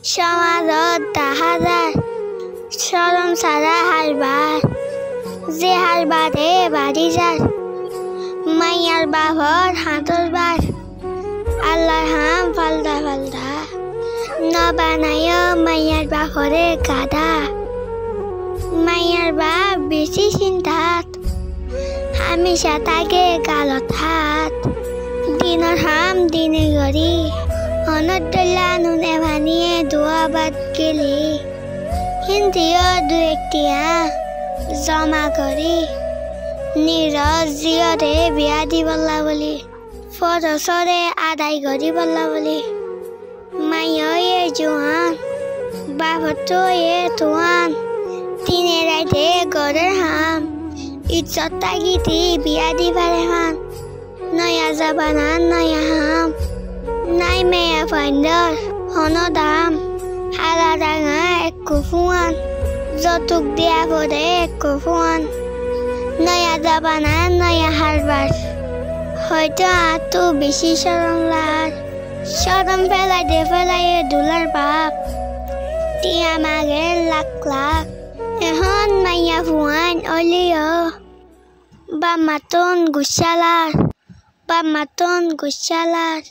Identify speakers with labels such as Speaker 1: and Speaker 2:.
Speaker 1: সমাজত দেখা যায় চৰম চাৰা হাৰবাৰ যে হাৰবাৰে বাঢ়ি যায় মায়াৰ বাভৰ হাতৰ বাৰ আল্লাহৰ হাম ফালদা ফালদা নবানায় মায়ার বাপরে গাদা মায়ার বাপ বেশি চিন্তাত হামেশা থাকে গালত হাত দিনের হাম দিনে গড়ি অনদলা নুনে ভানিয়ে দোয়া বাদ গেলি হিন্দিও দু একটিয়া জমা করি নিরজ জিয়রে বিয়া দি বললা বলি ফরসরে আদায় করি বললা বলি মায়ে জোয়ান বাপতো তোয়ান দিনে রাইতে গড়ের হাম ইজ্জত তাগিতি বিয়া দিবারে হান নয়া জাবানা নয়া হাম নাই মেয়া ফাইন্ডর হন দাম হালা ডাঙা একু ফুয়ান যতুক দিয়া পরে একু ফুয়ান নয়া জাবানা নয়া হারবার হয়তো আতো বেশি সরংলার সরম ফেলাইয়ে দুলার বাপ টিয়া মাগে লাখ লাখ এখন মাইয়া ফুয়ান অলিও বা মাতন গুছালার